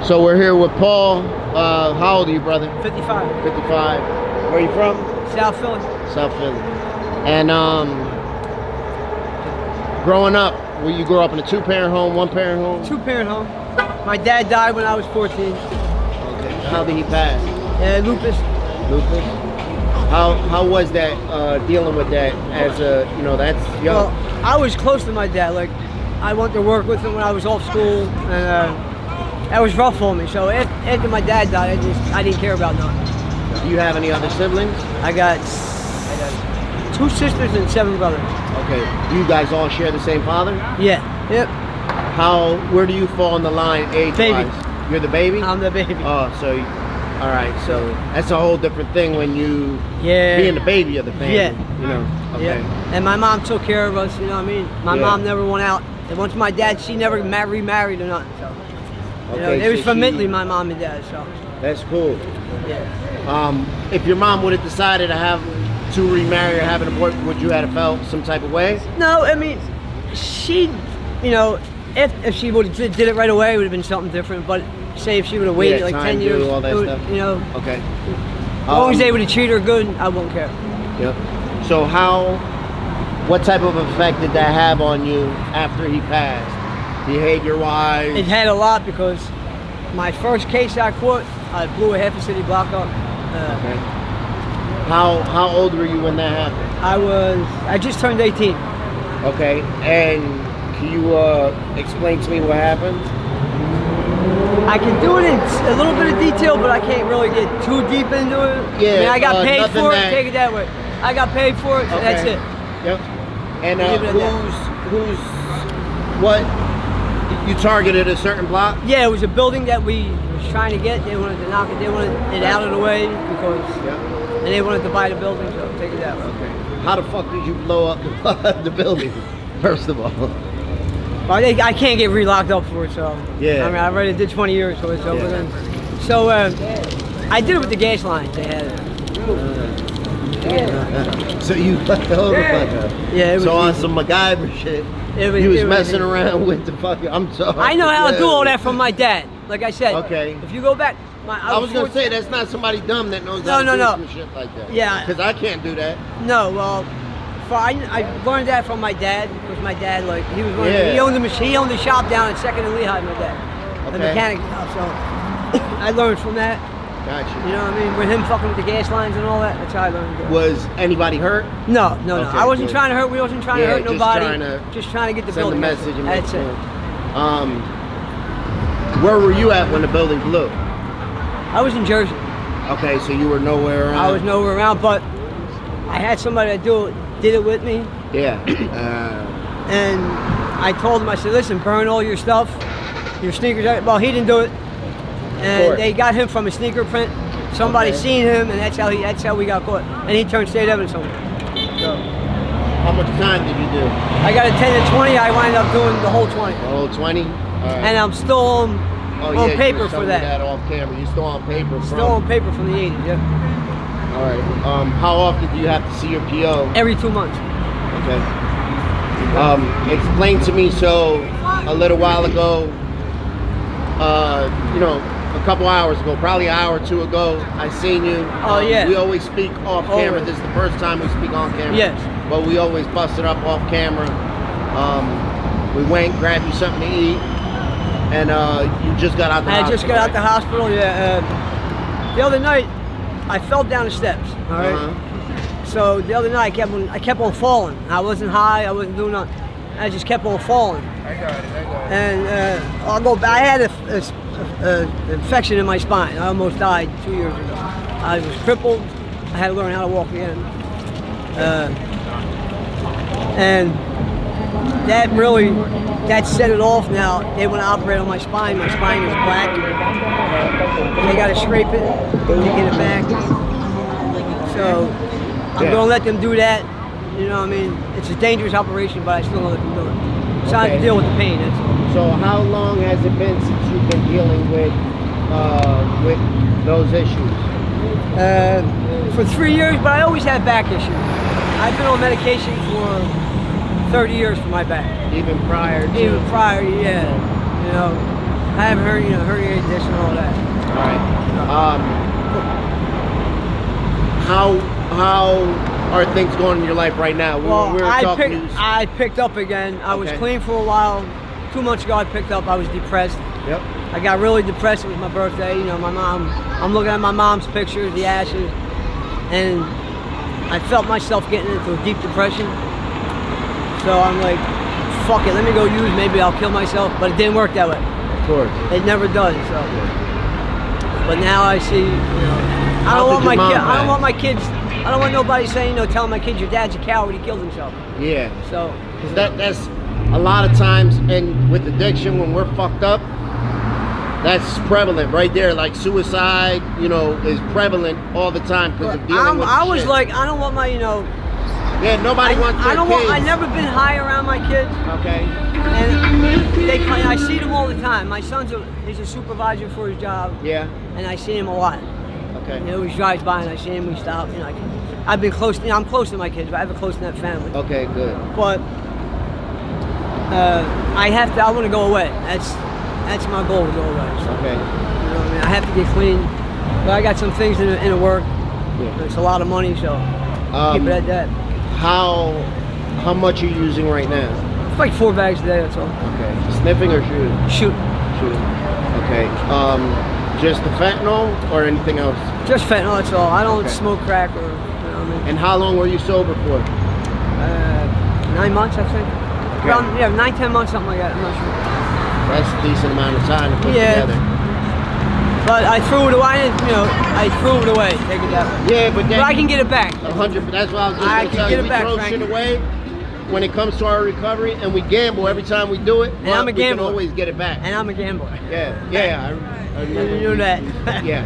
So we're here with Paul. How old are you, brother? 55. 55. Where are you from? South Philly. South Philly. And growing up, will you grow up in a two-parent home, one-parent home? Two-parent home. My dad died when I was 14. Okay. How did he pass? Lupus. Lupus. How was that dealing with that as a, you know, that's young? Well, I was close to my dad. Like, I went to work with him when I was off school, and that was rough for me. So after my dad died, I didn't care about nothing. Do you have any other siblings? I got 2 sisters and 7 brothers. Okay. Do you guys all share the same father? Yeah. Yep. Where do you fall on the line age-wise? Baby. You're the baby? I'm the baby. Oh, so, all right. So that's a whole different thing when you being the baby of the family. Yeah. You know. Okay. Yeah. And my mom took care of us. You know what I mean? My mom never went out. And once my dad, she never remarried or nothing. So. You know, it was fundamentally my mom and dad, so. That's cool. Yeah. If your mom would have decided to remarry or have an abortion, would you have felt some type of way? No, I mean, she, you know, if she would have did it right away, it would have been something different. But say if she would have waited like 10 years, all that stuff. You know. Okay. As long as they would have treated her good, I won't care. Yep. So what type of effect did that have on you after he passed? Behavior-wise? It had a lot because my first case I caught, I blew a half a city block up. Okay. How old were you when that happened? I just turned 18. Okay, and can you explain to me what happened? I can do it in a little bit of detail, but I can't really get too deep into it. Yeah, I mean, I got paid for it, take it that way. I got paid for it, so that's it. Yep. And what, you targeted a certain block? Yeah, it was a building that we was trying to get. They wanted to knock it, they wanted it out of the way because, and they wanted to buy the building, so take it that way. Okay. How the fuck did you blow up the building, first of all? Well, I can't get relocked up for it, so. Yeah. I mean, I already did 20 years, so it's over then. So, I did it with the gas lines they had. So you hold the fuck up. Yeah, it was so on easy. some MacGyver shit, you was messing around with the fucking, I'm sorry. I know how to do all that from my dad. Like I said, if you go back, I was gonna say that's not somebody dumb that knows how to do some shit like that. Yeah. Because I can't do that. No, well, I learned that from my dad because my dad, like, he was he owned the shop down at 2nd and Lehigh, my dad, the mechanic shop. So I learned from that. Gotcha. You know what I mean? With him fucking with the gas lines and all that, that's how I learned it. Was anybody hurt? No. I wasn't trying to hurt. We wasn't trying to hurt nobody. Just trying to get the send building. The message. And that's it. Where were you at when the building blew? I was in Jersey. Okay, so you were nowhere around. I was nowhere around, but I had somebody that did it with me. Yeah. And I told him, I said, listen, burn all your stuff, your sneakers. Well, he didn't do it. And they got him from a sneaker print. Somebody seen him, and that's how we got caught. And he turned state evidence on me. So, how much time did you do? I got a 10 to 20. I wound up doing the whole 20. The whole 20? All right. And I'm still on paper for that. That off camera. You still on paper? Still on paper from the 80s, yeah. All right. How often do you have to see your PO? Every 2 months. Okay. Explain to me. So a little while ago, you know, a couple hours ago, probably an hour or two ago, I seen you. Oh yeah. We always speak off camera. This is the first time we speak on camera. Yes. But we always bust it up off camera. We went, grabbed you something to eat, and you just got out the hospital. I just got out the hospital, yeah. The other night, I fell down the steps, all right? So the other night, I kept on falling. I wasn't high, I wasn't doing nothing. I just kept on falling. I got it. And I'll go back. I had an infection in my spine. I almost died 2 years ago. I was crippled. I had to learn how to walk again. And that set it off now. They want to operate on my spine. My spine is black. They got to scrape it to get it back. So I'm going to let them do that. You know what I mean? It's a dangerous operation, but I still going to let them do it. So I have to deal with the pain. So how long has it been since you've been dealing with those issues? For 3 years, but I always had back issues. I've been on medication for 30 years for my back. Even prior, yeah. You know. I have herniated disc and all that. All right. How are things going in your life right now? Well, We were talking I picked up again. I was clean for a while. 2 months ago, I picked up. I was depressed. Yep. I got really depressed. It was my birthday. You know, my mom. I'm looking at my mom's pictures, the ashes, and I felt myself getting into a deep depression. So I'm like, fuck it. Let me go use. Maybe I'll kill myself. But it didn't work that way. Of course. It never does. So. But now I see. I don't want my kids. I don't want my kids. I don't want nobody saying, telling my kids your dad's a coward. He killed himself. Yeah. So. Because that's a lot of times, and with addiction, when we're fucked up, that's prevalent right there. Like suicide, is prevalent all the time because of dealing with I was shit. like, I don't want my, Yeah, nobody wants their kids. I never been high around my kids. Okay. And I see them all the time. My son's he's a supervisor for his job. Yeah. And I see him a lot. Okay. He drives by and I see him. We stop. I've been close. I'm close to my kids, but I have a close-knit family. Okay, good. But I want to go away. That's my goal, to go away. So, Okay. I have to get clean. But I got some things in the work. Yeah. It's a lot of money, so keep it at that. How much are you using right now? It's like 4 bags a day, that's all. Okay. Sniffing or shooting? Shooting. Shooting. Okay. Just the fentanyl or anything else? Just fentanyl, that's all. I don't smoke crack or, And how long were you sober for? 9 months, I think. Okay. Around, 9, 10 months, something like that. I'm not sure. That's a decent amount of time to put together. But I threw it away. I threw it away. Take it that way. Yeah, but then I can get it back. 100. That's what I was just I going to can tell get you. it We back, throw Frank. shit away when it comes to our recovery, and we gamble every time we do it. And I'm a We can gambler. always get it back. And I'm a gambler. Yeah. I remember. You knew that. Yeah.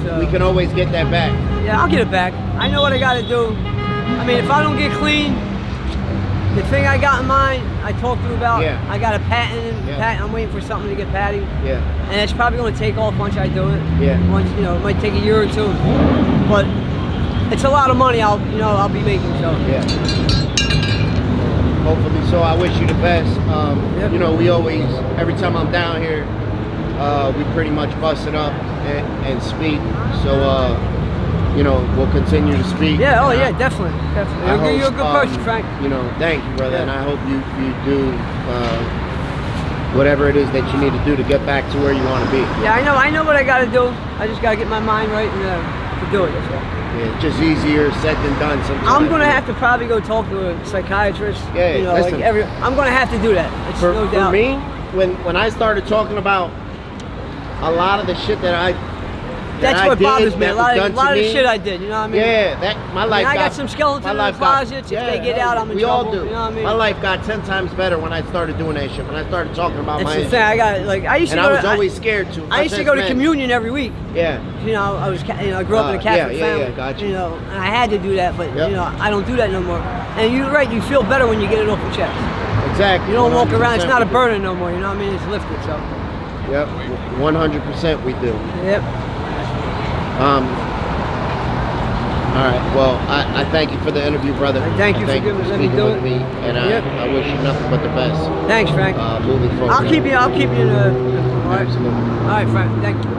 So- We can always get that back. Yeah, I'll get it back. I know what I got to do. I mean, if I don't get clean, the thing I got in mind, I talked to you about. Yeah. I got a patent. Yeah. I'm waiting for something to get patted. Yeah. And it's probably going to take off once I do it. Yeah. Once it might take a year or two, but it's a lot of money. I'll be making. So. Yeah. Hopefully so. I wish you the best. Yep. We always, every time I'm down here, we pretty much bust it up and speak. So, we'll continue to speak. Yeah. Oh yeah. Definitely. You're a good person, Frank. Thank you, brother. Yeah. And I hope you do whatever it is that you need to do to get back to where you want to be. Yeah, I know what I got to do. I just got to get my mind right and to do it. That's all. Yeah, it's just easier said than done sometimes. I'm gonna have to probably go talk to a psychiatrist. Yeah, listen. I'm gonna have to do that. It's no doubt. For me, when I started talking about a lot of the shit that That's what bothers me. A lot of the shit I did. You know what I mean? Yeah, my life. I got some skeletons in the closets. If they get out, I'm in we trouble. all do. You know what I mean? My life got 10 times better when I started doing that shit. When I started talking about That's my the issues. thing. I used to And go I was to, always scared to. I used to go to communion every week. Yeah. I grew up in a Catholic family. Yeah, gotcha. And I had to do that, but Yep. I don't do that no more. And you're right. You feel better when you get it off your chest. Exactly. You don't walk around. It's not a 100%. burden no more. You know what I mean? It's lifted. So. Yep. 100% we do. Yep. All right. Well, I thank you for the interview, brother. Thank you for letting me speaking do with it. me, and Yep. I wish you nothing but the best. Thanks, Frank. Moving forward. I'll keep you in the. All right. Absolutely. All right, Frank. Thank you.